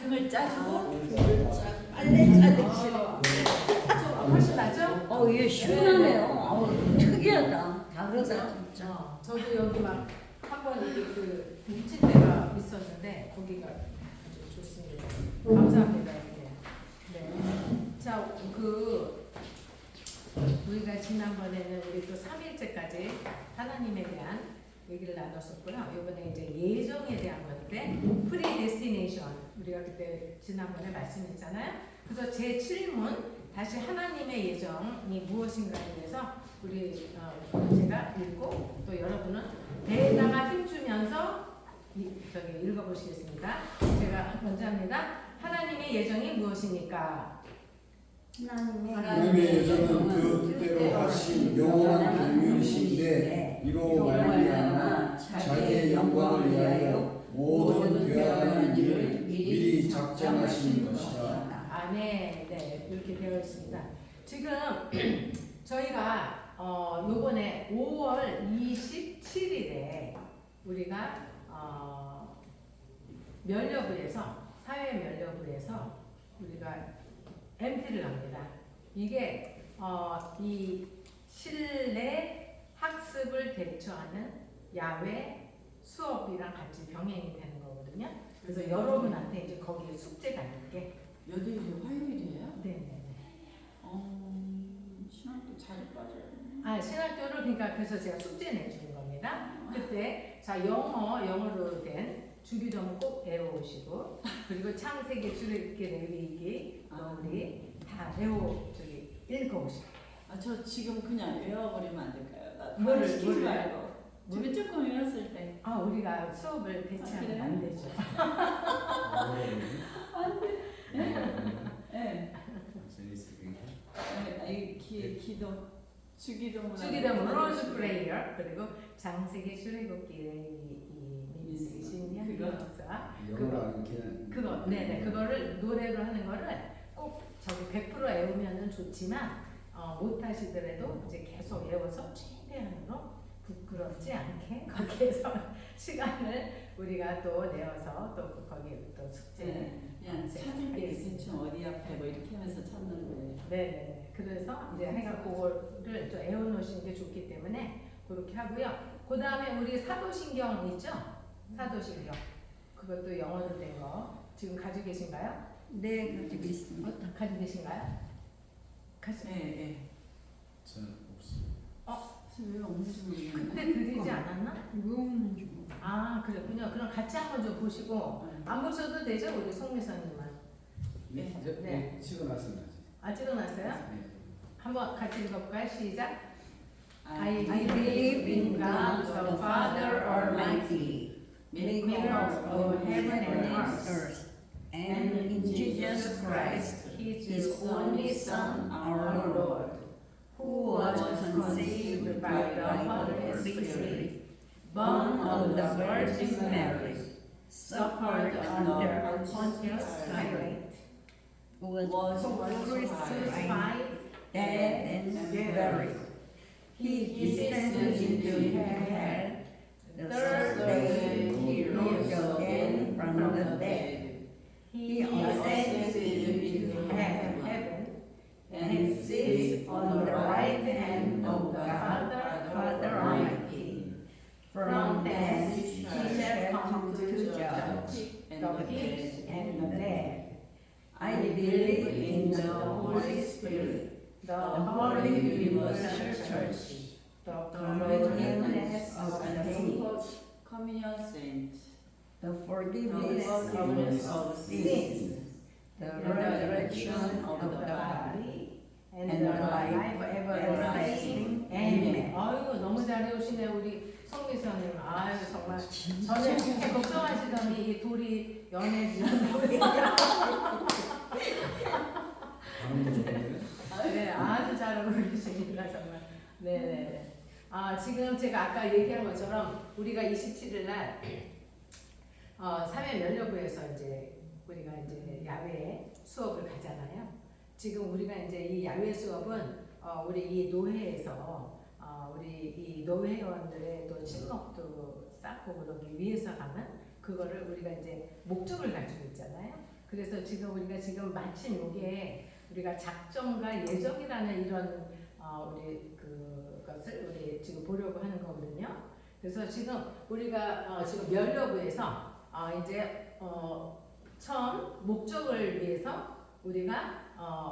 등을 짜주고 빨래 짜듯이. 훨씬 낫죠? 예, 시원하네요. 특이하다. 다르다, 진짜. 저도 여기 막 한번 그 묻힌 데가 있었는데 거기가 아주 좋습니다. 감사합니다. 네. 자, 우리가 지난번에는 우리 또 3일째까지 하나님에 대한 얘기를 나눴었고요. 이번에 이제 예정에 대한 건데 프리데스티네이션 우리가 그때 지난번에 말씀했잖아요. 그래서 제 7문 다시 하나님의 예정이 무엇인가에 대해서 우리 제가 읽고 또 여러분은 배에다가 힘주면서 저기 읽어보시겠습니다. 제가 먼저 합니다. 하나님의 예정이 무엇입니까? 하나님의 예정은 그 뜻대로 하신 영원한 경륜이신데 이로 말미암아 자기의 영광을 위하여 모든 되어가는 일을 미리 작정하신 것이다. 아멘. 네, 이렇게 되어 있습니다. 지금 저희가 요번에 5월 27일에 우리가 사회면려부에서 우리가 MT를 합니다. 이게 이 실내 학습을 대처하는 야외 수업이랑 같이 병행이 되는 거거든요. 그래서 여러분한테 이제 거기에 숙제가 있게. 여기 화요일이에요? 네네네. 신학교 자주 빠져요. 신학교를 그러니까 그래서 제가 숙제 내주는 겁니다. 그때 자 영어로 된 주기도문 꼭 외워오시고 그리고 창세기, 출애굽기, 레위기, 우리 다 읽어오시고. 저 지금 그냥 외워버리면 안 될까요? 나 뭐를 시키지 말고. 뭘? 조금 외웠을 때. 우리가 수업을 대체하면 안 되죠. 안 돼. 네. 기도 주기도문 로즈 프레이어 그리고 장세기, 출애굽기, 레위기, 민수기, 신명, 역사 그거 네네 그거를 노래로 하는 거를 꼭 저기 100% 외우면은 좋지만 못 하시더라도 이제 계속 외워서 최대한으로 부끄럽지 않게 거기에서 시간을 우리가 또 내어서 또 거기에 또 숙제 그냥 찾을 게 있으면 어디 앞에 뭐 이렇게 하면서 찾는 거예요. 네네 그래서 이제 해가 그거를 좀 외워놓으시는 게 좋기 때문에 그렇게 하고요. 그 다음에 우리 사도신경 있죠? 사도신경 그것도 영어로 된 거 지금 가지고 계신가요? 네, 가지고 있습니다. 가지고 계신가요? 네. 저는 없어요. 왜 없는지 모르겠는데. 그때 드리지 않았나? 왜 없는지 모르겠어요. 그랬군요. 그럼 같이 한번 좀 보시고 안 보셔도 되죠? 우리 송미선님만. 네, 찍어놨습니다. 찍어놨어요? 네. 한번 같이 읽어볼까요? 시작. I believe in God the Father Almighty, maker of heaven and earth, and in Jesus Christ, His only Son, our Lord, who was conceived by the Holy Spirit, born of the Virgin Mary, suffered under Pontius Pilate, was crucified, dead, and buried. He descended into hell. The third day he rose again from the dead. He ascended into heaven and sits on the right hand of God, Father Almighty. From thence he shall come to judge the quick and the dead. I believe in the Holy Spirit, the Holy Universal Church, the forgiveness of saints, communion saints, the forgiveness of sins, the resurrection of the body, and the life everlasting. Amen. 아이고 너무 잘해오시네 우리 성미선님. 정말 저는 이렇게 걱정하시더니 이 둘이 연애 지연다고 네, 아주 잘 어울리십니다 정말. 네네. 지금 제가 아까 얘기한 것처럼 우리가 27일 날 사회면려부에서 이제 우리가 이제 야외 수업을 가잖아요. 지금 우리가 이제 이 야외 수업은 우리 이 노회에서 우리 이 노회원들의 또 친목도 쌓고 그러기 위해서 가면 그거를 우리가 이제 목적을 가지고 있잖아요. 그래서 지금 우리가 지금 마침 요게 우리가 작정과 예정이라는 이런 우리 그것을 우리 지금 보려고 하는 거거든요. 그래서 지금 우리가 지금 연료부에서 이제 처음 목적을 위해서 우리가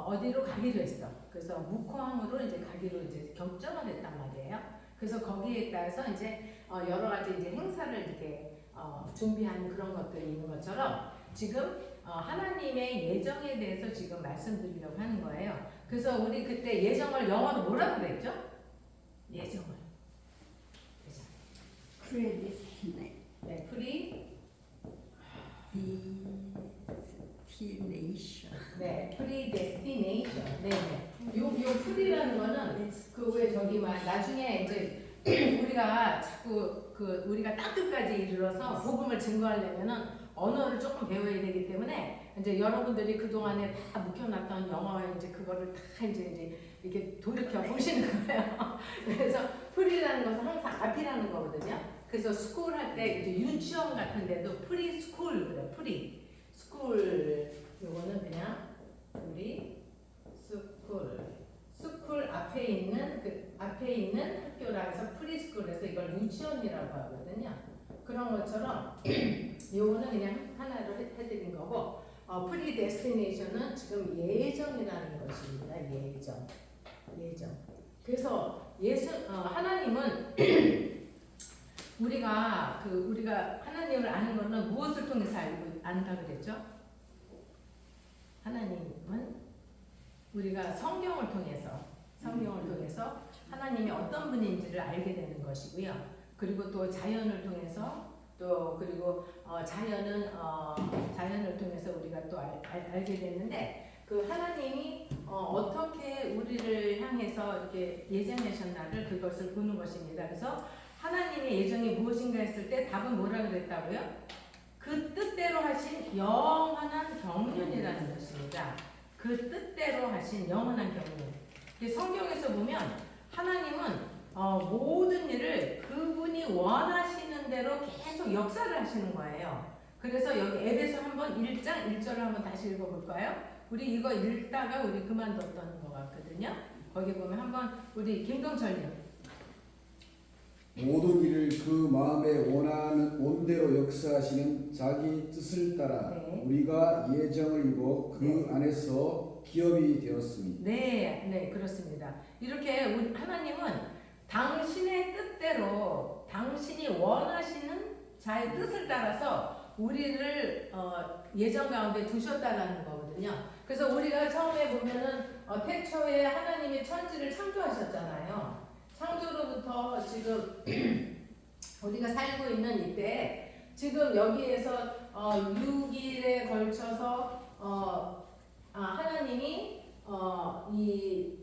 어디로 가기로 했어. 그래서 무코항으로 이제 가기로 이제 결정을 했단 말이에요. 그래서 거기에 따라서 이제 여러 가지 이제 행사를 이렇게 준비하는 그런 것들이 있는 것처럼 지금 하나님의 예정에 대해서 지금 말씀드리려고 하는 거예요. 그래서 우리 그때 예정을 영어로 뭐라고 그랬죠? 예정을. predestination. 네, predestination. 네, 네. 요 pre라는 거는 그 왜 저기 막 나중에 이제 우리가 자꾸 우리가 딱 끝까지 이르러서 복음을 증거하려면은 언어를 조금 배워야 되기 때문에 이제 여러분들이 그 동안에 다 묵혀놨던 영어에 이제 그거를 다 이제 이렇게 돌이켜 보시는 거예요. 그래서 프리라는 것은 항상 앞이라는 거거든요. 그래서 스쿨 할 때 이제 유치원 같은데도 프리 스쿨 그래. 프리 스쿨 요거는 그냥 우리 스쿨 앞에 있는 학교라 해서 프리스쿨에서 이걸 유치원이라고 하거든요. 그런 것처럼 요거는 그냥 하나로 해드린 거고 프리데스티네이션은 지금 예정이라는 것입니다. 예정. 그래서 하나님은 우리가 하나님을 아는 것은 무엇을 통해서 안다 그랬죠? 하나님은 우리가 성경을 통해서 하나님이 어떤 분인지를 알게 되는 것이고요. 그리고 또 자연을 통해서 또 그리고 자연을 통해서 우리가 또 알게 되는데 그 하나님이 어떻게 우리를 향해서 이렇게 예정하셨나를 그것을 보는 것입니다. 그래서 하나님의 예정이 무엇인가 했을 때 답은 뭐라 그랬다고요? 그 뜻대로 하신 영원한 경륜이라는 것입니다. 그 뜻대로 하신 영원한 경륜. 성경에서 보면 하나님은 모든 일을 그분이 원하시는 대로 계속 역사를 하시는 거예요. 그래서 여기 에베소 한번 1장 1절을 한번 다시 읽어볼까요? 우리 이거 읽다가 우리 그만뒀던 것 같거든요. 거기 보면 한번 우리 김동철님. 모든 일을 그 마음에 원하는 온대로 역사하시는 자기 뜻을 따라 네. 우리가 예정을 입어 그 네. 안에서 기업이 되었습니다. 네, 그렇습니다. 이렇게 우리 하나님은 당신의 뜻대로 당신이 원하시는 자의 뜻을 따라서 우리를 예정 가운데 두셨다라는 거거든요. 그래서 우리가 처음에 보면은 태초에 하나님이 천지를 창조하셨잖아요. 창조로부터 지금 우리가 살고 있는 이때 지금 여기에서 6일에 걸쳐서 하나님이 이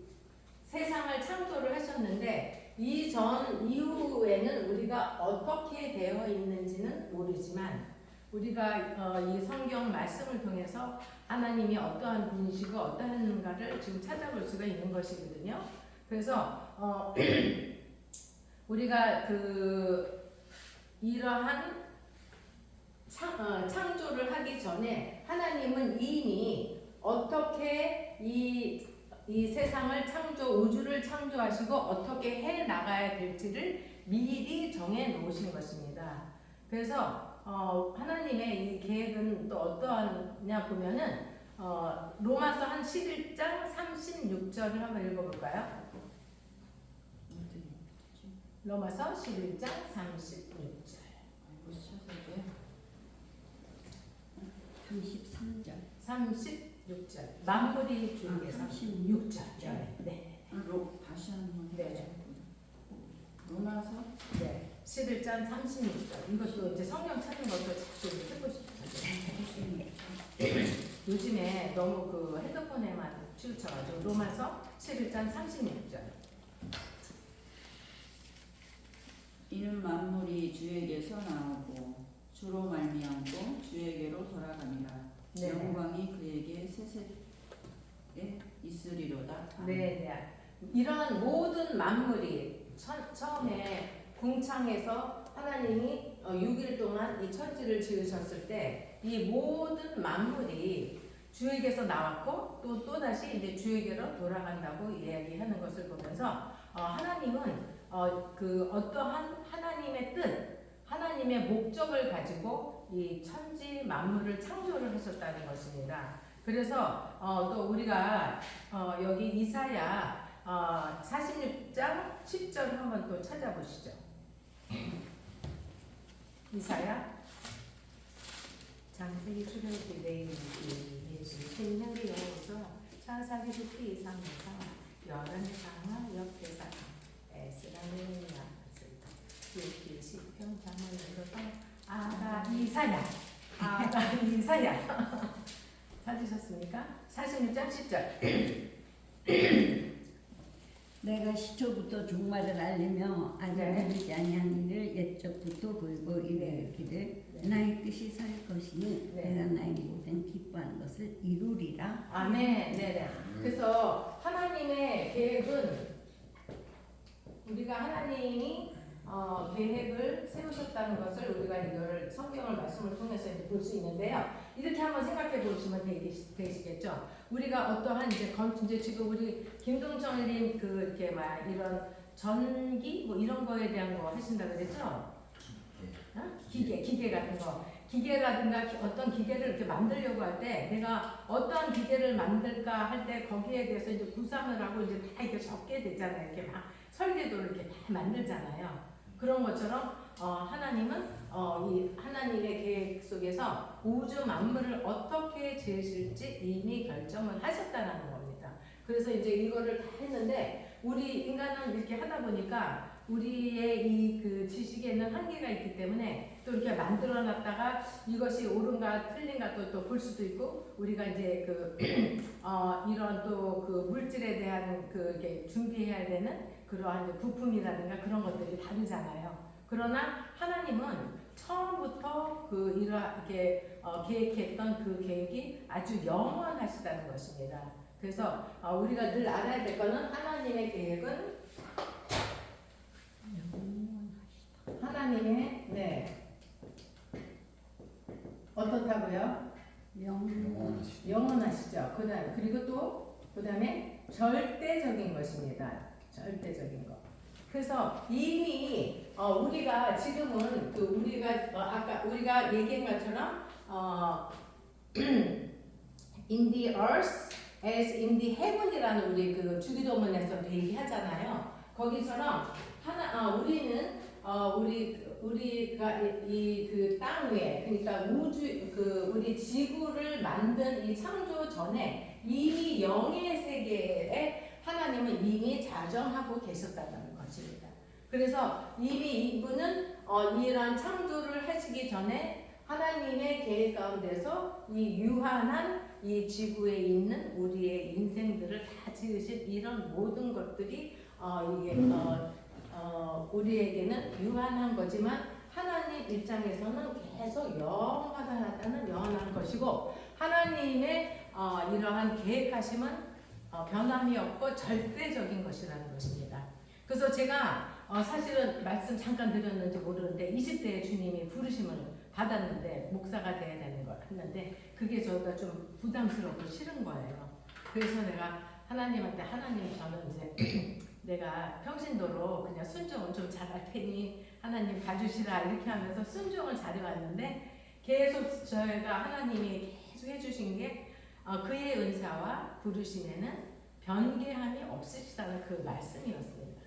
세상을 창조를 하셨는데 이전 이후에는 우리가 어떻게 되어 있는지는 모르지만 우리가 이 성경 말씀을 통해서 하나님이 어떠한 분이시고 어떠한가를 지금 찾아볼 수가 있는 것이거든요. 그래서 우리가 이러한 창조를 하기 전에 하나님은 이미 어떻게 이 세상을 우주를 창조하시고 어떻게 해 나가야 될지를 미리 정해 놓으신 것입니다. 그래서 하나님의 이 계획은 또 어떠하냐 보면은 로마서 한 11장 36절을 한번 읽어볼까요? 로마서 11장 36절. 33절. 36절. 만물이 주에게 36절. 네. 다시 한번 네. 로마서 네. 11장 36절. 이것도 이제 성경 찾는 것도 자꾸 해보시면 요즘에 너무 그 핸드폰에만 치우쳐가지고 로마서 11장 36절. 이는 만물이 주에게서 나오고 주로 말미암고 주에게로 돌아갑니다. 네. 영광이 그에게 세세에 있으리로다. 네. 이런 모든 만물이 처음에 궁창에서 하나님이 6일 동안 이 천지를 지으셨을 때 이 모든 만물이 주에게서 나왔고 또다시 이제 주에게로 돌아간다고 이야기하는 것을 보면서 하나님은 그 어떠한 하나님의 뜻, 하나님의 목적을 가지고 이 천지 만물을 창조를 하셨다는 것입니다. 그래서 또 우리가 여기 이사야 46장 10절 한번 또 찾아보시죠. 이사야 장세기 출애굽기 내일이 예수 생명의 영으로서 차사기 두피 이상에서 여러 상하 옆에서 에스라는 나왔습니다. 여기 시편 장면으로서 이사야 찾으셨습니까? 46장 10절 내가 시초부터 종말을 알리며 아직 알리지 아니한 일을 옛적부터 보이고 이르기를 나의 뜻이 설 것이니 내가 나의 모든 기뻐하는 것을 이루리라. 아멘. 네네. 그래서 하나님의 계획은 우리가 하나님이 계획을 세우셨다는 것을 우리가 이거를 성경을 말씀을 통해서 볼 수 있는데요. 이렇게 한번 생각해 보시면 되시겠죠. 우리가 어떠한 이제 지금 우리 김동철님 이렇게 막 이런 전기 뭐 이런 거에 대한 거 하신다 그랬죠? 기계 같은 거. 기계라든가 어떤 기계를 이렇게 만들려고 할 때 내가 어떠한 기계를 만들까 할 때 거기에 대해서 이제 구상을 하고 이제 다 이렇게 적게 되잖아요. 이렇게 막 설계도를 이렇게 다 만들잖아요. 그런 것처럼 하나님은 이 하나님의 계획 속에서 우주 만물을 어떻게 지으실지 이미 결정을 하셨다는 겁니다. 그래서 이제 이거를 다 했는데 우리 인간은 이렇게 하다 보니까 우리의 이 그 지식에는 한계가 있기 때문에 또 이렇게 만들어 놨다가 이것이 옳은가 틀린가 또 볼 수도 있고 우리가 이제 이런 또 그 물질에 대한 이렇게 준비해야 되는 그러한 부품이라든가 그런 것들이 다르잖아요. 그러나 하나님은 처음부터 이렇게 계획했던 그 계획이 아주 영원하시다는 것입니다. 그래서 우리가 늘 알아야 될 거는 하나님의 계획은 하나님의 어떻다고요? 영원하시죠. 그다음에 절대적인 것입니다. 절대적인 것. 그래서 이미 우리가 지금은 우리가 아까 우리가 얘기한 것처럼 in the earth as in the heaven이라는 우리 주기도문에서 얘기하잖아요. 거기처럼 우리는 우리가 이 땅 위에 그러니까 우리 지구를 만든 이 창조 전에 이미 영의 세계에 하나님은 이미 자정하고 계셨다는 것입니다. 그래서 이미 이분은 이러한 창조를 하시기 전에 하나님의 계획 가운데서 이 유한한 이 지구에 있는 우리의 인생들을 다 지으신 이런 모든 것들이 이게 우리에게는 유한한 거지만 하나님 입장에서는 계속 영원한 것이고 하나님의 이러한 계획하심은 변함이 없고 절대적인 것이라는 것입니다. 그래서 제가 사실은 말씀 잠깐 드렸는지 모르는데 20대에 주님이 부르심을 받았는데 목사가 돼야 되는 걸 했는데 그게 저가 좀 부담스럽고 싫은 거예요. 그래서 내가 하나님한테 하나님 저는 이제 내가 평신도로 그냥 순종을 좀 잘할 테니 하나님 봐주시라 이렇게 하면서 순종을 잘해왔는데 계속 저희가 하나님이 계속 해주신 게 그의 은사와 부르심에는 변개함이 없으시다는 그 말씀이었습니다.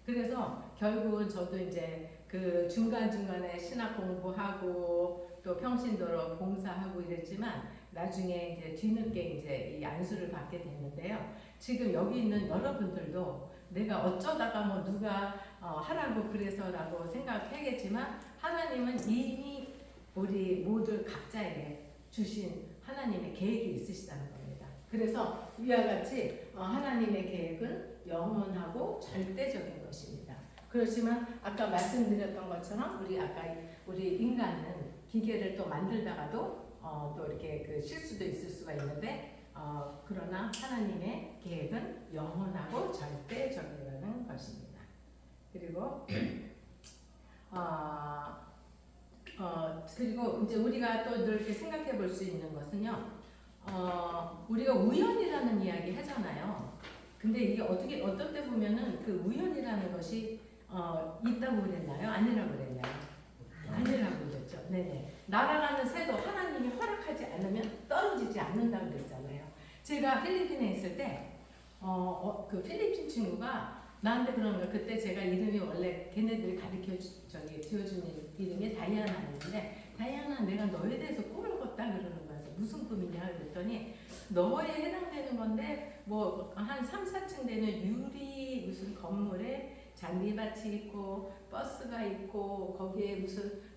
그래서 결국은 저도 이제 그 중간중간에 신학 공부하고 또 평신도로 봉사하고 이랬지만 나중에 이제 뒤늦게 이제 이 안수를 받게 됐는데요. 지금 여기 있는 여러분들도 내가 어쩌다가 뭐 누가 하라고 그래서라고 생각하겠지만 하나님은 이미 우리 모두 각자에게 주신 하나님의 계획이 있으시다는 겁니다. 그래서 이와 같이 하나님의 계획은 영원하고 절대적인 것입니다. 그렇지만 아까 말씀드렸던 것처럼 우리 인간은 기계를 또 만들다가도 또 이렇게 실수도 있을 수가 있는데 그러나 하나님의 계획은 영원하고 절대적이라는 것입니다. 그리고 그리고 이제 우리가 또 늘 이렇게 생각해 볼 수 있는 것은요. 우리가 우연이라는 이야기 하잖아요. 근데 이게 어떤 때 보면은 그 우연이라는 것이 있다고 그랬나요? 아니라고 그랬나요? 아니라고 그랬죠. 네네. 날아가는 새도 하나님이 허락하지 않으면 떨어지지 않는다고 그랬잖아요. 제가 필리핀에 있을 때, 그 필리핀 친구가 나한테 그런 거, 그때 제가 이름이 원래 걔네들이 지어준 이름이 다이아나였는데, 다이아나 내가 너에 대해서 꿈을 꿨다 그러는 거야. 무슨 꿈이냐 그랬더니, 너에 해당되는 건데, 뭐, 한 3, 4층 되는 유리 무슨 건물에 잔디밭이 있고, 버스가 있고, 거기에 무슨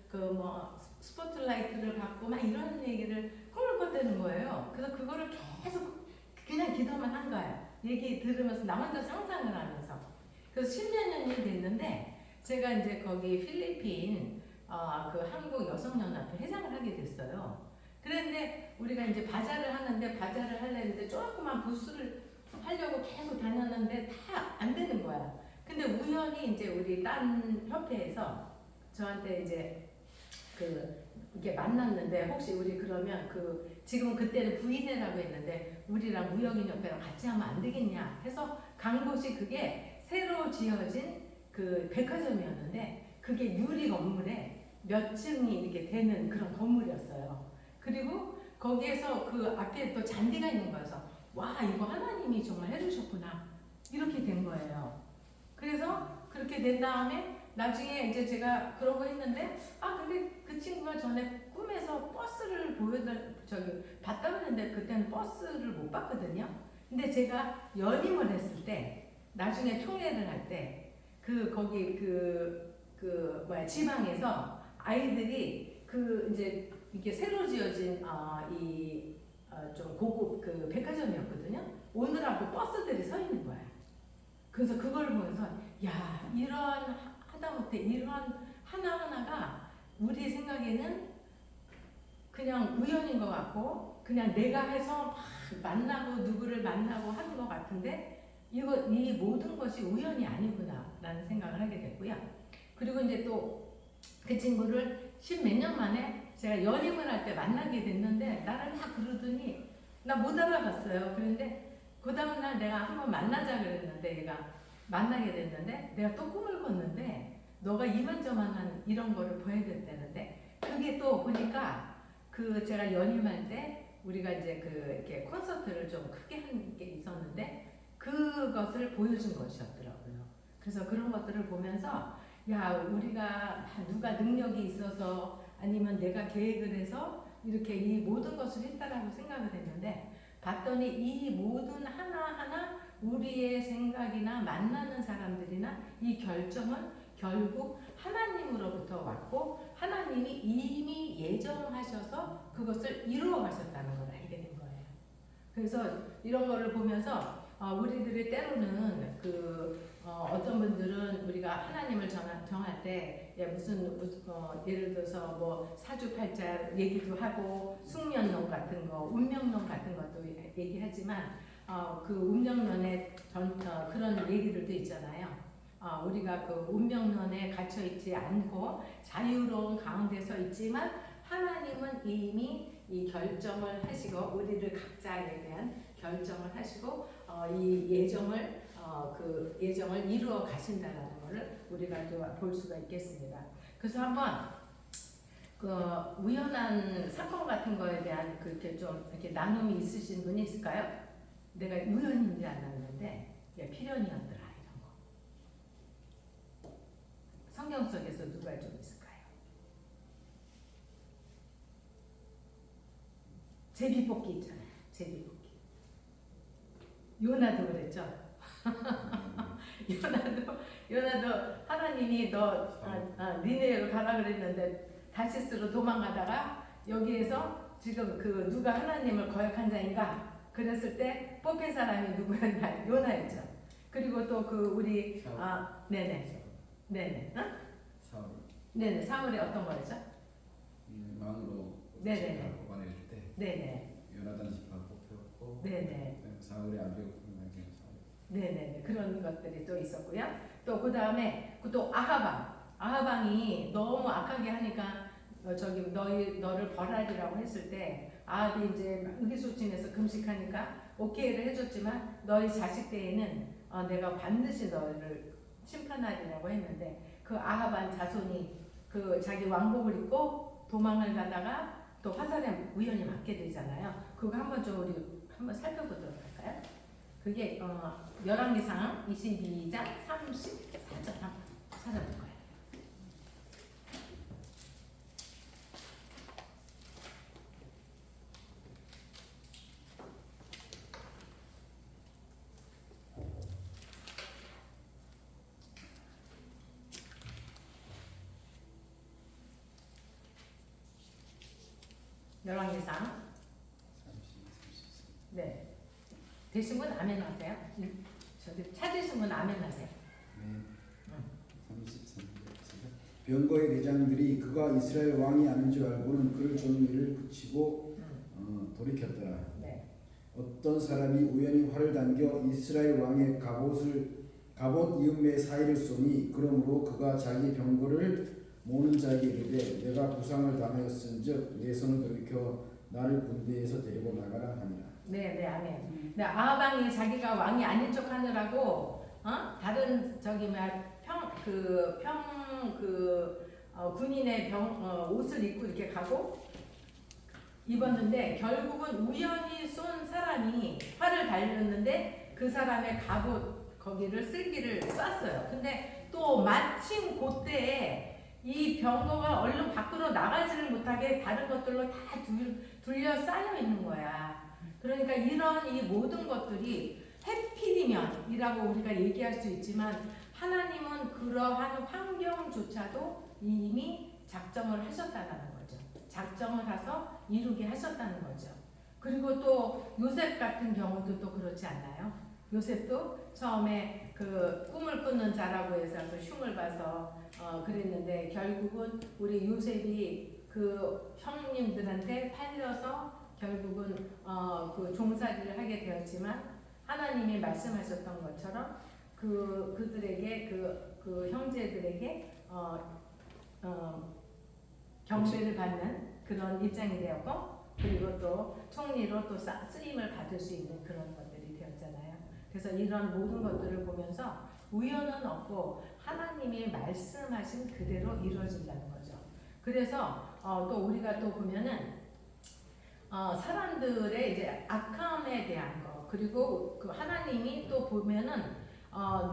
스포트라이트를 받고 막 이런 얘기를 꿈을 꿨다는 거예요. 그래서 그거를 계속 그냥 기도만 한 거예요. 얘기 들으면서 나 혼자 상상을 하면서. 그래서 10몇 년이 됐는데 제가 이제 거기 필리핀 그 한국 여성연합회 회장을 하게 됐어요. 그런데 우리가 이제 바자를 하려는데 조그만 부스를 하려고 계속 다녔는데 다 안 되는 거야. 근데 우연히 이제 우리 딴 협회에서 저한테 이제 이게 만났는데 혹시 우리 그러면 지금 그때는 부인회라고 했는데 우리랑 무역인협회랑 같이 하면 안 되겠냐 해서 간 곳이 그게 새로 지어진 그 백화점이었는데 그게 유리 건물에 몇 층이 이렇게 되는 그런 건물이었어요. 그리고 거기에서 그 앞에 또 잔디가 있는 거여서 와 이거 하나님이 정말 해주셨구나 이렇게 된 거예요. 그래서 그렇게 된 다음에 나중에 이제 제가 그러고 했는데 근데 그 친구가 전에 꿈에서 버스를 봤다고 했는데 그때는 버스를 못 봤거든요. 근데 제가 연임을 했을 때 나중에 총회를 할 때 거기 지방에서 아이들이 이제 이게 새로 지어진 좀 고급 그 백화점이었거든요. 오늘하고 버스들이 서 있는 거야. 그래서 그걸 보면서 야 이런 하다못해 이런 하나하나가 우리 생각에는 그냥 우연인 것 같고 그냥 내가 해서 막 만나고 누구를 만나고 하는 것 같은데 이 모든 것이 우연이 아니구나 라는 생각을 하게 됐고요. 그리고 이제 또 그 친구를 10몇 년 만에 제가 연임을 할 때 만나게 됐는데 나를 막 그러더니 나 못 알아봤어요. 그런데 그 다음날 내가 한번 만나자 그랬는데 얘가 만나게 됐는데 내가 또 꿈을 꿨는데 너가 이만저만한 이런 거를 보여줬다는데 그게 또 보니까 제가 연임할 때 우리가 이제 이렇게 콘서트를 좀 크게 한 게 있었는데 그것을 보여준 것이었더라고요. 그래서 그런 것들을 보면서 야 우리가 누가 능력이 있어서 아니면 내가 계획을 해서 이렇게 이 모든 것을 했다라고 생각을 했는데 봤더니 이 모든 하나하나 우리의 생각이나 만나는 사람들이나 이 결정은 결국 하나님으로부터 왔고 하나님이 이미 예정하셔서 그것을 이루어 가셨다는 걸 알게 된 거예요. 그래서 이런 거를 보면서 우리들이 때로는 어떤 분들은 우리가 하나님을 정할 때 무슨 예를 들어서 뭐 사주팔자 얘기도 하고 숙면론 같은 거, 운명론 같은 것도 얘기하지만 그 운명론의 그런 얘기들도 있잖아요. 우리가 그 운명론에 갇혀 있지 않고 자유로운 가운데서 있지만 하나님은 이미 이 결정을 하시고 우리를 각자에 대한 결정을 하시고 이 예정을 그 예정을 이루어 가신다라는 것을 우리가 또 볼 수가 있겠습니다. 그래서 한번 그 우연한 사건 같은 거에 대한 그렇게 좀 이렇게 나눔이 있으신 분이 있을까요? 내가 우연인 줄 알았는데 필연이었더라 이런 거. 성경 속에서 누가 좀 있을까요? 제비뽑기 있잖아요. 제비뽑기. 요나도 그랬죠. 요나도 하나님이 너 니네로 가라 그랬는데 다시스로 도망가다가 여기에서 지금 누가 하나님을 거역한 자인가 그랬을 때 뽑힌 사람이 누구였냐? 요나였죠. 그리고 또 우리 네네 사울. 네네 사울이 어떤 거였죠? 왕으로 네네 뽑아낼 때 네네 요나단 지파가 뽑혔고 네네 사울의 안벽 네네 그런 것들이 또 있었고요. 또 그 다음에 또 아하방이 너무 악하게 하니까 저기 너를 벌하리라고 했을 때 아합이 이제 의기소침해서 금식하니까 오케이를 해줬지만 너희 자식 때에는 내가 반드시 너를 심판하리라고 했는데 그 아합한 자손이 그 자기 왕복을 입고 도망을 가다가 또 화살에 우연히 맞게 되잖아요. 그거 한번 좀 우리 한번 살펴보도록 할까요? 그게 열왕기상 22장 34절 한번 찾아볼 거예요. 열왕기상. 네. 되신 분 아멘 하세요. 저기 찾으신 분 아멘 하세요. 네. 33절. 병거의 대장들이 그가 이스라엘 왕이 아닌 줄 알고는 그를 종이를 붙이고 돌이켰더라. 네. 어떤 사람이 우연히 활을 당겨 이스라엘 왕의 갑옷 이음매 사이를 쏘니 그러므로 그가 자기 병거를 모는 자에게 이르되 내가 부상을 당하였은즉 내 손을 돌이켜 나를 군대에서 데리고 나가라 하니라. 네, 아멘. 네, 아합왕이 자기가 왕이 아닌 척 하느라고 다른 저기 군인의 옷을 입고 이렇게 가고 입었는데 결국은 우연히 쏜 사람이 활을 달렸는데 그 사람의 갑옷 거기를 쓸기를 쐈어요. 근데 또 마침 그때에 이 병거가 얼른 밖으로 나가지를 못하게 다른 것들로 다 둘러싸여 있는 거야. 그러니까 이런 이 모든 것들이 해필이면이라고 우리가 얘기할 수 있지만 하나님은 그러한 환경조차도 이미 작정을 하셨다는 거죠. 작정을 해서 이루게 하셨다는 거죠. 그리고 또 요셉 같은 경우도 또 그렇지 않나요? 요셉도 처음에 그 꿈을 꾸는 자라고 해서 그 흉을 봐서 그랬는데 결국은 우리 요셉이 그 형님들한테 팔려서 결국은 그 종살이를 하게 되었지만 하나님이 말씀하셨던 것처럼 그들에게 그 형제들에게 경배를 받는 그런 입장이 되었고 그리고 또 총리로 또 쓰임을 받을 수 있는 그런 것들이 되었잖아요. 그래서 이런 모든 것들을 보면서 우연은 없고 하나님이 말씀하신 그대로 이루어진다는 거죠. 그래서 또 우리가 또 보면은 사람들의 이제 악함에 대한 거 그리고 그 하나님이 또 보면은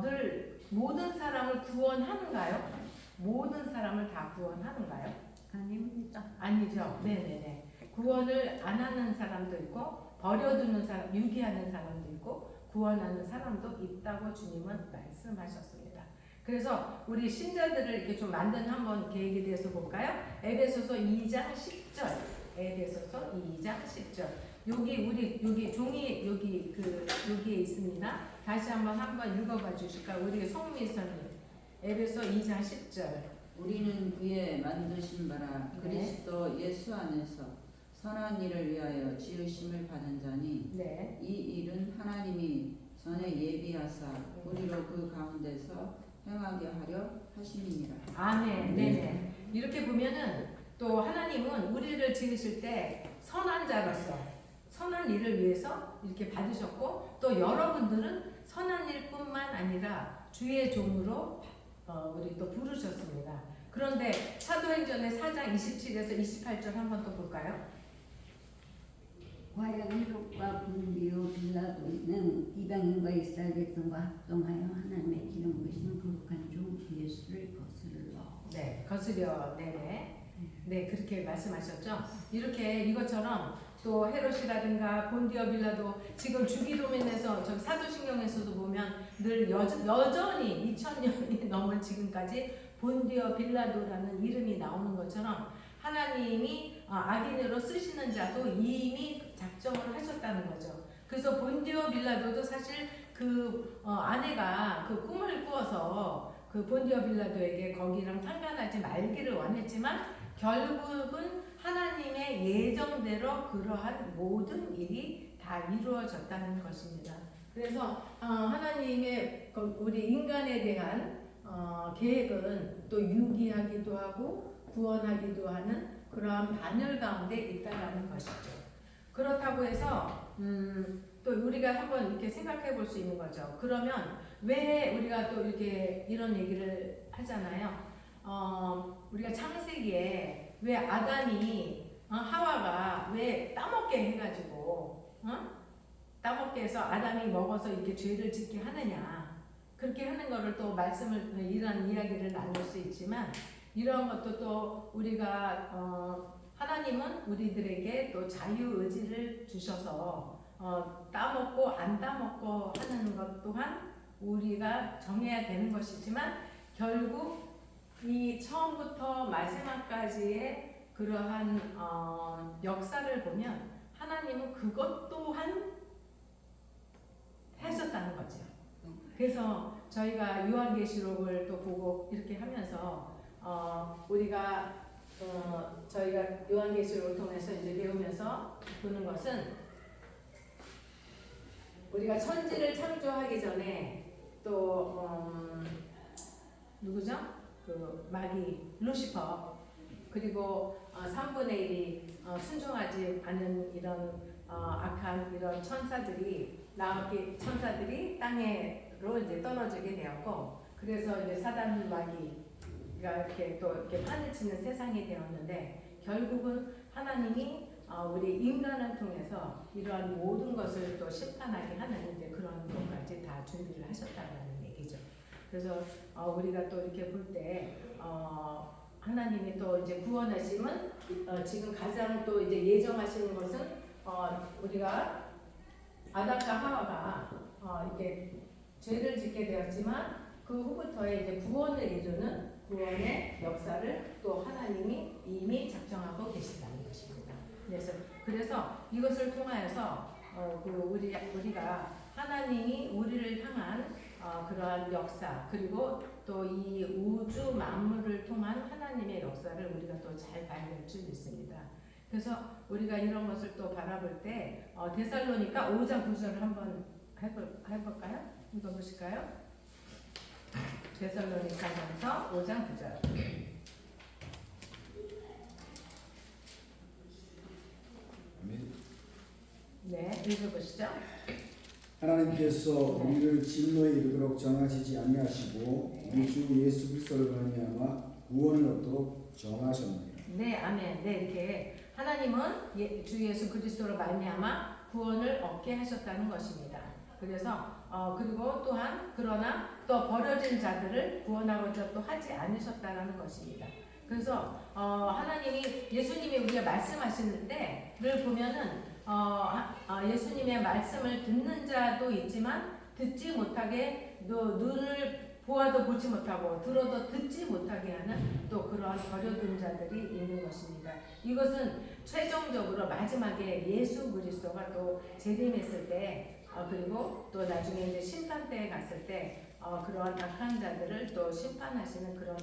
늘 모든 사람을 구원하는가요? 모든 사람을 다 구원하는가요? 아닙니다. 아니죠. 네네네. 구원을 안 하는 사람도 있고 버려두는 사람, 유기하는 사람도 있고 구원하는 사람도 있다고 주님은 말씀하셨습니다. 그래서 우리 신자들을 이렇게 좀 만든 한번 계획에 대해서 볼까요? 에베소서 2장 10절. 에베소서 2장 10절. 여기 종이 여기에 있습니다. 다시 한번 읽어봐 주실까요? 우리 송미선님. 에베소 2장 10절. 우리는 그의 만드신 바라 그리스도 예수 안에서 선한 일을 위하여 지으심을 받은 자니 네. 이 일은 하나님이 전에 예비하사 우리로 그 가운데서 행하게 하려 하심이니라. 아멘. 네네. 이렇게 보면은 또 하나님은 우리를 지으실 때 선한 자로서 선한 일을 위해서 이렇게 받으셨고 또 여러분들은 선한 일뿐만 아니라 주의 종으로 우리 또 부르셨습니다. 그런데 사도행전의 4장 27에서 28절 한번 또 볼까요? 과연 헤롯과 분비오 빌라도는 이방인과 이스라엘 백성과 합동하여 하나님의 기름 부으신 거룩한 종 예수를 거스르러. 네, 거스려. 네네. 네, 그렇게 말씀하셨죠. 이렇게 이것처럼 또 헤롯이라든가 본디오 빌라도 지금 주기도면에서 저기 사도신경에서도 보면 늘 여전히 2000년이 넘은 지금까지 본디오 빌라도라는 이름이 나오는 것처럼 하나님이 악인으로 쓰시는 자도 이미 작정을 하셨다는 거죠. 그래서 본디오 빌라도도 사실 그 아내가 그 꿈을 꾸어서 그 본디오 빌라도에게 거기랑 상관하지 말기를 원했지만 결국은 하나님의 예정대로 그러한 모든 일이 다 이루어졌다는 것입니다. 그래서 하나님의 우리 인간에 대한 계획은 또 유기하기도 하고 구원하기도 하는 그런 반열 가운데 있다라는 것이죠. 그렇다고 해서 또 우리가 한번 이렇게 생각해 볼 수 있는 거죠. 그러면 왜 우리가 또 이렇게 이런 얘기를 하잖아요. 우리가 창세기에 왜 아담이 하와가 왜 따먹게 해가지고 따먹게 해서 아담이 먹어서 이렇게 죄를 짓게 하느냐, 그렇게 하는 거를 또 말씀을 이런 이야기를 나눌 수 있지만, 이런 것도 또 우리가 하나님은 우리들에게 또 자유 의지를 주셔서 따먹고 안 따먹고 하는 것 또한 우리가 정해야 되는 것이지만, 결국 이 처음부터 마지막까지의 그러한 역사를 보면 하나님은 그것 또한 하셨다는 거죠. 그래서 저희가 요한계시록을 또 보고 이렇게 하면서 우리가 저희가 요한계시록을 통해서 이제 배우면서 보는 것은, 우리가 천지를 창조하기 전에 또 누구죠? 그 마귀 루시퍼, 그리고 3분의 1이 순종하지 않는 이런 악한 이런 천사들이 땅에로 이제 떨어지게 되었고, 그래서 이제 사단 마귀가 이렇게 또 이렇게 판을 치는 세상이 되었는데, 결국은 하나님이 우리 인간을 통해서 이러한 모든 것을 또 심판하게 하는 이제 그런 것까지 다 준비를 하셨다는 얘기죠. 그래서 우리가 또 이렇게 볼 때 하나님이 또 이제 구원하심은 지금 가장 또 이제 예정하시는 것은 우리가 아담과 하와가 이렇게 죄를 짓게 되었지만 그 후부터의 이제 구원을 이루는 구원의 역사를 또 하나님이 이미 작정하고 계신다는 것입니다. 그래서 이것을 통하여서 우리가 하나님이 우리를 향한 그러한 역사, 그리고 또 이 우주 만물을 통한 하나님의 역사를 우리가 또 잘 발견할 수 있습니다. 그래서 우리가 이런 것을 또 바라볼 때 데살로니가 5장 9절을 한번 해볼까요? 읽어보실까요? 데살로니가전서 5장 9절. 네, 읽어보시죠. 하나님께서 우리를 진노에 이르도록 정하시지 아니하시고 우리 주 예수 그리스도를 말미암아 구원을 얻도록 정하셨느니라. 네, 아멘. 네, 이렇게 하나님은 주 예수 그리스도로 말미암아 구원을 얻게 하셨다는 것입니다. 그래서 그리고 또한 그러나 또 버려진 자들을 구원하고자 또 하지 않으셨다라는 것입니다. 그래서 하나님이 예수님이 우리가 말씀하시는 때를 보면은 예수님의 말씀을 듣는 자도 있지만 듣지 못하게 또 눈을 보아도 보지 못하고 들어도 듣지 못하게 하는 또 그러한 버려둔 자들이 있는 것입니다. 이것은 최종적으로 마지막에 예수 그리스도가 또 재림했을 때 그리고 또 나중에 이제 심판 때에 갔을 때 그러한 악한 자들을 또 심판하시는 그런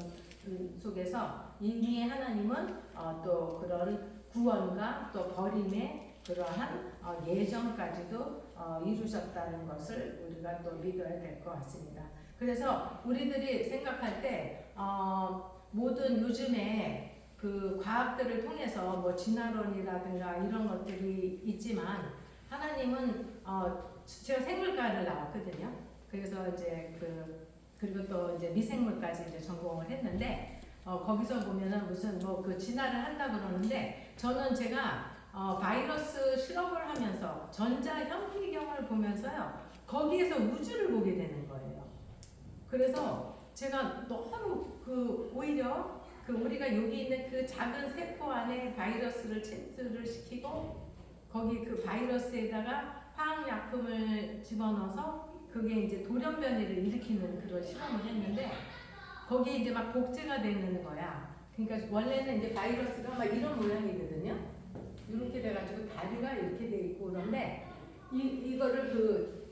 속에서 이미 하나님은 또 그런 구원과 또 버림의 그러한 예정까지도 이루셨다는 것을 우리가 또 믿어야 될 것 같습니다. 그래서 우리들이 생각할 때 모든 요즘에 그 과학들을 통해서 뭐 진화론이라든가 이런 것들이 있지만, 하나님은 제가 생물과를 나왔거든요. 그래서 이제 그리고 또 이제 미생물까지 이제 전공을 했는데 거기서 보면은 무슨 뭐 그 진화를 한다 그러는데, 저는 제가 바이러스 실험을 하면서 전자 현미경을 보면서요, 거기에서 우주를 보게 되는 거예요. 그래서 제가 너무 오히려 우리가 여기 있는 그 작은 세포 안에 바이러스를 침투를 시키고 거기 그 바이러스에다가 화학약품을 집어넣어서 그게 이제 돌연변이를 일으키는 그런 실험을 했는데, 거기에 이제 막 복제가 되는 거야. 그러니까 원래는 이제 바이러스가 막 이런 모양이거든요. 이렇게 돼가지고 다리가 이렇게 돼 있고 그런데 이거를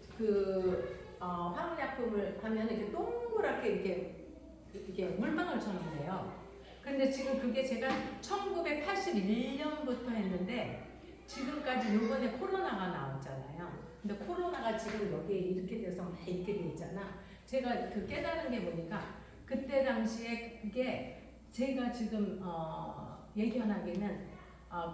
화학약품을 하면 이렇게 동그랗게 이렇게 물방울 쳤는데요. 근데 지금 그게 제가 1981년부터 했는데 지금까지 요번에 코로나가 나왔잖아요. 근데 코로나가 지금 여기에 이렇게 돼서 막 이렇게 돼 있잖아. 제가 깨달은 게 뭐니까, 그때 당시에 그게 제가 지금 예견하기는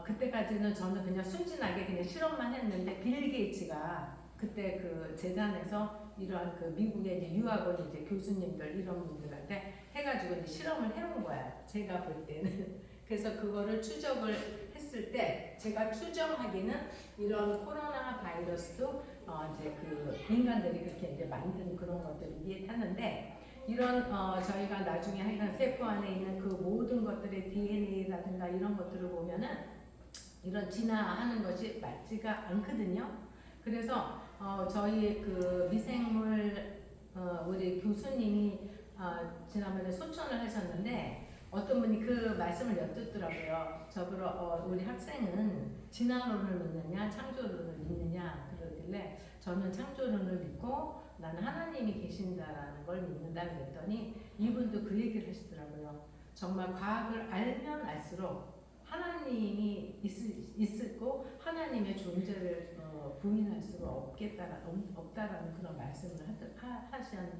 그때까지는 저는 그냥 순진하게 그냥 실험만 했는데 빌 게이츠가 그때 그 재단에서 이러한 그 미국의 이제 유학원 이제 교수님들 이런 분들한테 해가지고 이제 실험을 해놓은 거야. 제가 볼 때는. 그래서 그거를 추적을 했을 때 제가 추정하기는 이런 코로나 바이러스도 이제 그 인간들이 그렇게 이제 만든 그런 것들을 이해하는데 이런 저희가 나중에 하여간 세포 안에 있는 그 모든 것들의 DNA라든가 이런 것들을 보면은 이런 진화하는 것이 맞지가 않거든요. 그래서 저희 그 미생물 우리 교수님이 지난번에 소천을 하셨는데 어떤 분이 그 말씀을 엿듣더라고요. 저보러 우리 학생은 진화론을 믿느냐 창조론을 믿느냐 그러길래 저는 창조론을 믿고 나는 하나님이 계신다라는 걸 믿는다 그랬더니 이분도 그 얘기를 하시더라고요. 정말 과학을 알면 알수록 하나님이 있고 하나님의 존재를 부인할 수가 없다라는 그런 말씀을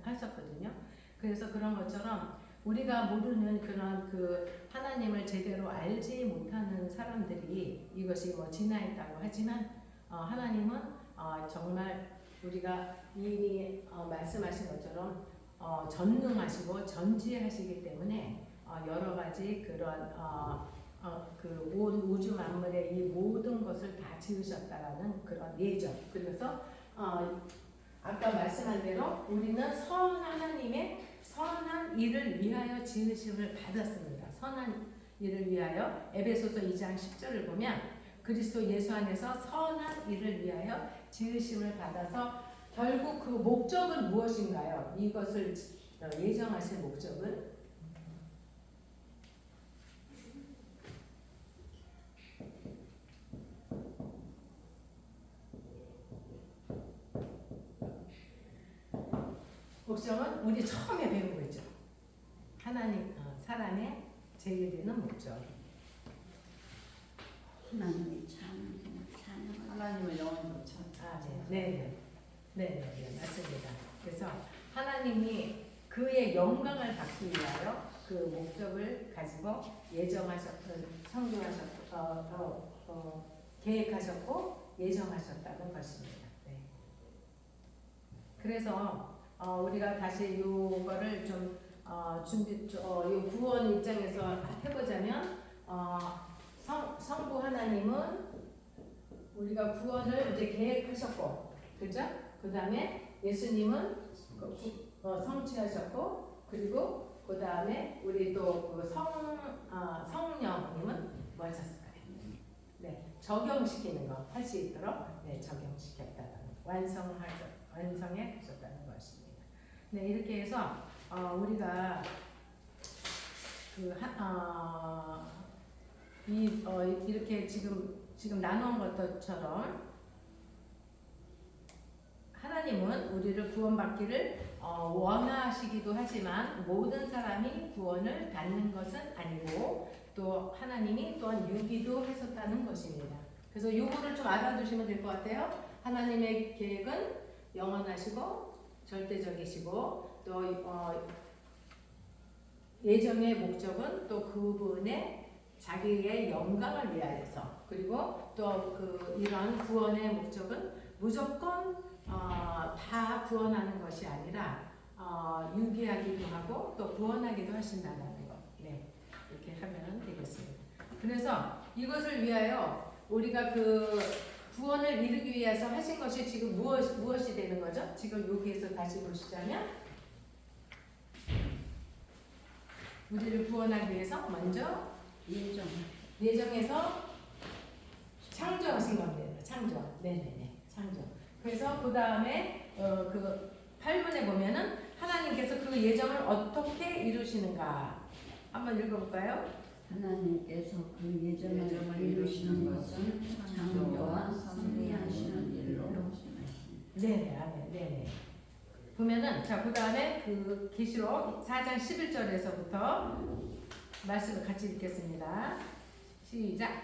하셨거든요. 그래서 그런 것처럼 우리가 모르는 그런 그 하나님을 제대로 알지 못하는 사람들이 이것이 뭐 진화했다고 하지만 하나님은 정말 우리가 이미 말씀하신 것처럼 전능하시고 전지하시기 때문에 여러 가지 그런 그 온 우주 만물의 이 모든 것을 다 지으셨다라는 그런 예정. 그래서 아까 말씀한 대로 우리는 하나님의 선한 일을 위하여 지으심을 받았습니다. 선한 일을 위하여 에베소서 2장 10절을 보면 그리스도 예수 안에서 선한 일을 위하여 지으심을 받아서 결국 그 목적은 무엇인가요? 이것을 예정하신 목적은 우리 처음에 배운 거죠. 하나님 사람의 제일되는 목적. 하나님의 찬양. 하나님을 영원토록 찬양. 네, 맞습니다. 그래서 하나님이 그의 영광을 받기 위하여 그 목적을 가지고 계획하셨고 예정하셨다는 것입니다. 네. 그래서 우리가 다시 이거를 좀 요 구원 입장에서 해보자면 성부 하나님은 우리가 구원을 이제 계획하셨고, 그죠? 그 다음에 예수님은 성취하셨고, 그리고 그 다음에 우리 또 그 성령님은 뭐 하셨을까요? 네, 적용시키는 거 할 수 있도록 적용시켰다는 완성해 하셨다는 것입니다. 네, 이렇게 해서 우리가 이렇게 지금 나눈 것처럼 하나님은 우리를 구원받기를 원하시기도 하지만 모든 사람이 구원을 받는 것은 아니고 또 하나님이 또한 유기도 하셨다는 것입니다. 그래서 요거를 좀 알아두시면 될 것 같아요. 하나님의 계획은 영원하시고 절대적이시고 또 예정의 목적은 또 그분의 자기의 영광을 위하여서, 그리고 또 이런 구원의 목적은 무조건 다 구원하는 것이 아니라 유기하기도 하고 또 구원하기도 하신다는 것. 네, 이렇게 하면 되겠습니다. 그래서 이것을 위하여 우리가 구원을 이루기 위해서 하신 것이 지금 무엇이 되는 거죠? 지금 여기에서 다시 보시자면 우리를 구원하기 위해서 먼저 예정해서 창조하신 겁니다. 창조. 네네네. 창조. 그래서 그 다음에 그 8문에 보면은 하나님께서 그 예정을 어떻게 이루시는가 한번 읽어볼까요? 하나님께서 그 예정을 이루시는 것은 창조와 섭리하시는 일로 하십니다. 네네, 아멘, 네네. 보면은 그 다음에 그 계시록 4장 11절에서부터 말씀을 같이 읽겠습니다. 시작.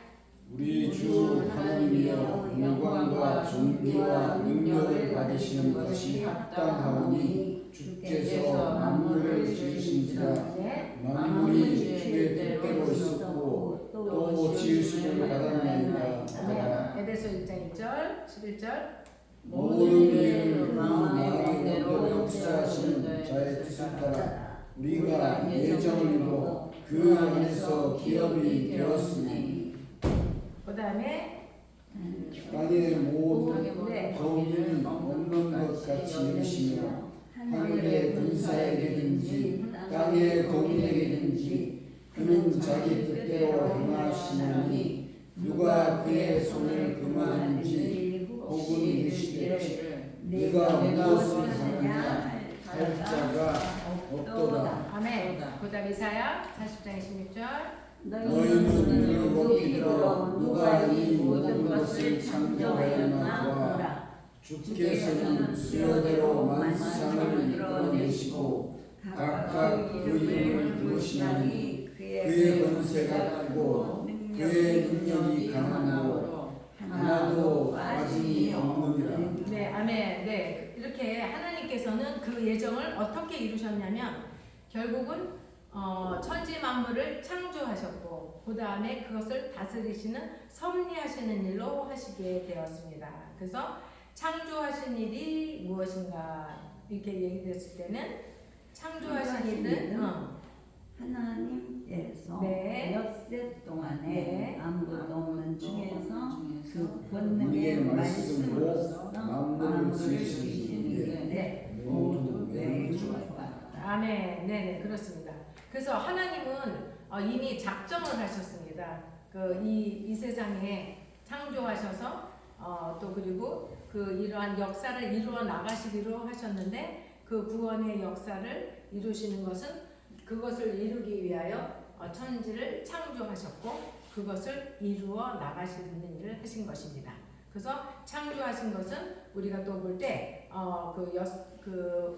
우리 주 하나님이여 영광과 존귀와 능력을 받으시는 것이 합당하오니 주께서 만물을 지으신지라 만물이 주의 뜻대로 있었고 또 11절. 모든 일을 마음의 원대로 역사하시는 자의 뜻을 따라 우리가 예정을 이루어 그 안에서 기업이 되었으니 그 다음에 땅의 모든 네. 거민이 없는 것 같이 여기시며 하늘의 군사에게든지 땅의 거민에게든지 그는 자기 뜻대로 행하시나니 누가 그의 손을 금하든지 혹은 이르시되 네가 무엇을 하느냐 할 자가 없도다. 아멘. 그 다음 이사야 40장 26절. 너희는 눈을 들어 누가 이 모든 것을 창조하였나 주께서는 수요대로 만상을 이끌어내시고 각각 그 이름을 부르시나니 그의 권세가 크고 그의 능력이 강하므로 하나도 빠짐이 없느니라. 네, 아멘. 네, 이렇게 하나님께서는 그 예정을 어떻게 이루셨냐면 결국은 천지 만물을 창조하셨고 그 다음에 그것을 다스리시는 섭리하시는 일로 하시게 되었습니다. 그래서 창조하신 일이 무엇인가 이렇게 얘기됐을 때는 창조하신 일은 하나님께서 네. 엿새 동안에 네. 아무것도 없는 중에서 그 우리의 권능의 말씀으로 말씀으로써 만물을 지으시는데 네. 모두 매우 좋았다. 좋았다. 아멘. 네네 그렇습니다. 그래서 하나님은 이미 작정을 하셨습니다. 이 세상에 창조하셔서 또 그리고 이러한 역사를 이루어 나가시기로 하셨는데 그 구원의 역사를 이루시는 것은 그것을 이루기 위하여 천지를 창조하셨고 그것을 이루어 나가시는 일을 하신 것입니다. 그래서 창조하신 것은 우리가 또 볼 때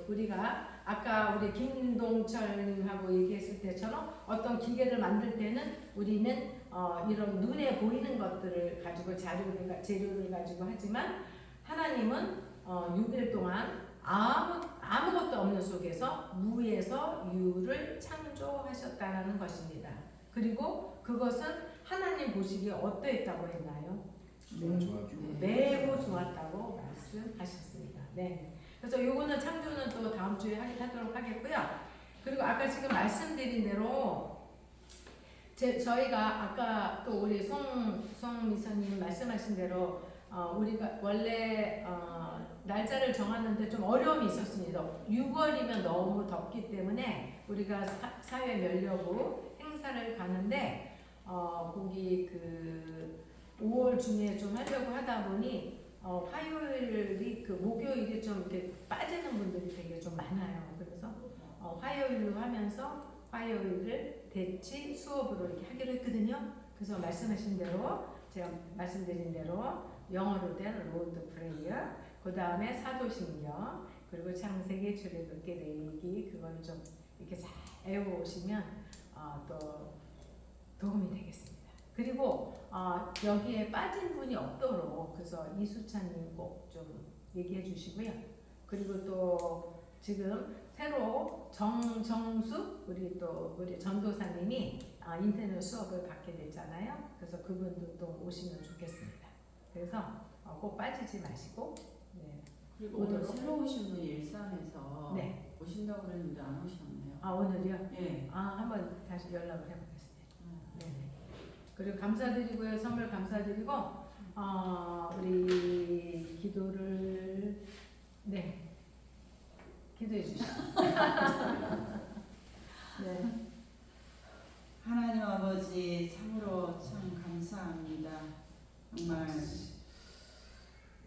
우리가 아까 우리 김동철님하고 얘기했을 때처럼 어떤 기계를 만들 때는 우리는 이런 눈에 보이는 것들을 가지고 재료를 가지고 하지만 하나님은 6일 동안 아무것도 없는 속에서 무에서 유를 창조하셨다는 것입니다. 그리고 그것은 하나님 보시기에 어떠했다고 했나요? 매우 좋았다고 말씀하셨습니다. 네. 그래서 요거는 창조는 또 다음 주에 하도록 하겠고요. 그리고 아까 지금 말씀드린 대로 저희가 아까 또 우리 송미선님 말씀하신 대로 우리가 원래 날짜를 정하는데 좀 어려움이 있었습니다. 6월이면 너무 덥기 때문에 우리가 사회 면려부 행사를 가는데 거기 5월 중에 좀 하려고 하다 보니 화요일이 목요일이 좀 이렇게 빠지는 분들이 되게 좀 많아요. 그래서 화요일로 하면서 화요일을 대치 수업으로 이렇게 하기로 했거든요. 그래서 말씀하신 대로 제가 말씀드린 대로 영어로 된 로드 프레이어, 그 다음에 사도신경, 그리고 창세기, 출애굽기, 레위기 그걸 좀 이렇게 잘 외워오시면 또 도움이 되겠습니다. 그리고 여기에 빠진 분이 없도록 그래서 이수찬님 꼭 좀 얘기해 주시고요. 그리고 또 지금 새로 정수 우리 전도사님이 인터넷 수업을 받게 됐잖아요. 그래서 그분도 또 오시면 좋겠습니다. 그래서 꼭 빠지지 마시고 네. 그리고 오늘 새로 오신 분이 일산에서 네. 오신다고 그랬는데 안 오셨네요. 오늘요? 예. 한번 다시 연락을 해보겠습니다. 네. 그리고 감사드리고요. 선물 감사드리고 우리 기도를 기도해 주시죠. 네. 하나님 아버지 참으로 참 감사합니다. 정말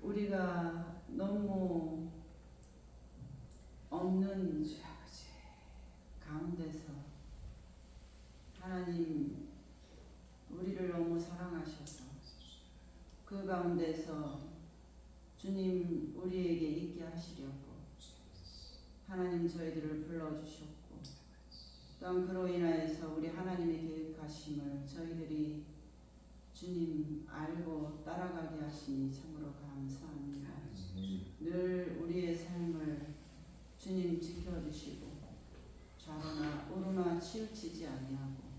우리가 너무 없는 주 아버지 가운데서 하나님 우리를 너무 사랑하셔서 그 가운데서 주님 우리에게 있게 하시려고 하나님 저희들을 불러주셨고 또한 그로 인하여서 우리 하나님의 계획하심을 저희들이 주님 알고 따라가게 하시니 참으로 감사합니다. 늘 우리의 삶을 주님 지켜주시고 좌로나 우로나 치우치지 아니하고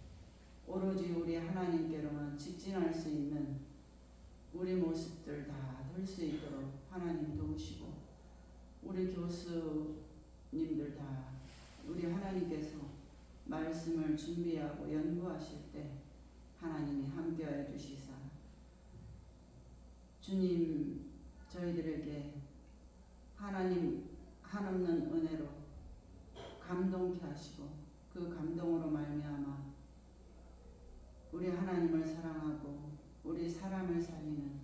오로지 우리 하나님께로만 직진할 수 있는 우리 모습들 다 들 수 있도록 하나님 도우시고 우리 교수님들 다 우리 하나님께서 말씀을 준비하고 연구하실 때 하나님이 함께하여 주시사 주님 저희들에게 하나님 한없는 은혜로 감동케 하시고 그 감동으로 말미암아 우리 하나님을 사랑하고 우리 사람을 살리는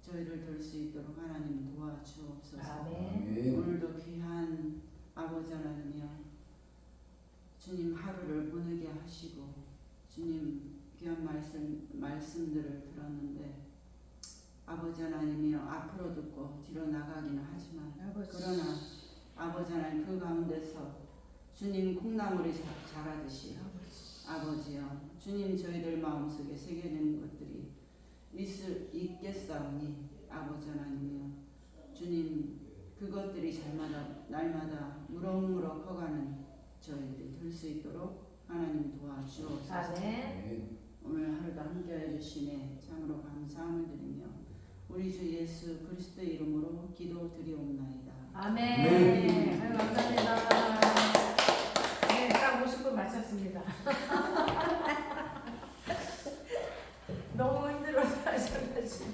저희를 들 수 있도록 하나님 도와주옵소서. 아멘. 오늘도 귀한 아버지 하나님이여 주님 하루를 보내게 하시고 주님 귀한 말씀들을 들었는데 아버지 하나님이여 앞으로 듣고 뒤로 나가기는 하지만 그러나 아버지 하나님 그 가운데서 주님 콩나물이 자라듯이 아버지여 주님 저희들 마음속에 새겨지는 것들이 있겠사오니 아버지 하나님이여 주님 그것들이 날마다 무럭무럭 커가는 저희들이 될 수 있도록 하나님 도와주옵소서. 아멘. 오늘 하루도 함께해 주시네 참으로 감사함을 드리며 우리 주 예수 그리스도의 이름으로 기도드리옵나이다. 아멘. 아유, 감사합니다. 네, 딱 50분 마쳤습니다. 너무 힘들어서 하셔가지고.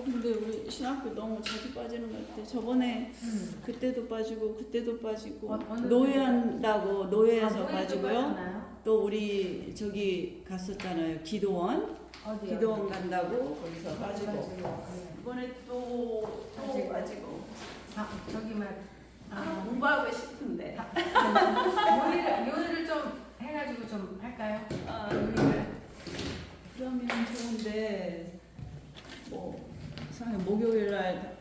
근데 우리 신학교 너무 자주 빠지는 것 같아. 저번에 그때도 빠지고 어느 노예한다고 노예에서 노예도 빠지고요. 빠졌나요? 또 우리 저기 갔었잖아요. 기도원. 어디요? 기도원 간다고 거기서 빠지고. 네. 이번에 또 빠지고. 빠지고. 저기만 공부하고 싶은데. 요리를 좀 해가지고 좀 할까요? 요리를. 그러면 좋은데 뭐 이상하게 목요일 날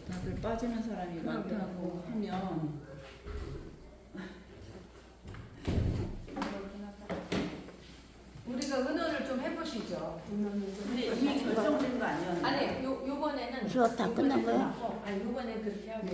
다들 빠지는 사람이 많다고 하면 우리가 의논을 좀 해보시죠. 근데 이미 결정된 거 아니었나요? 아니 요번에는 수업 다 끝난 거예요? 아니 요번에 그렇게 하고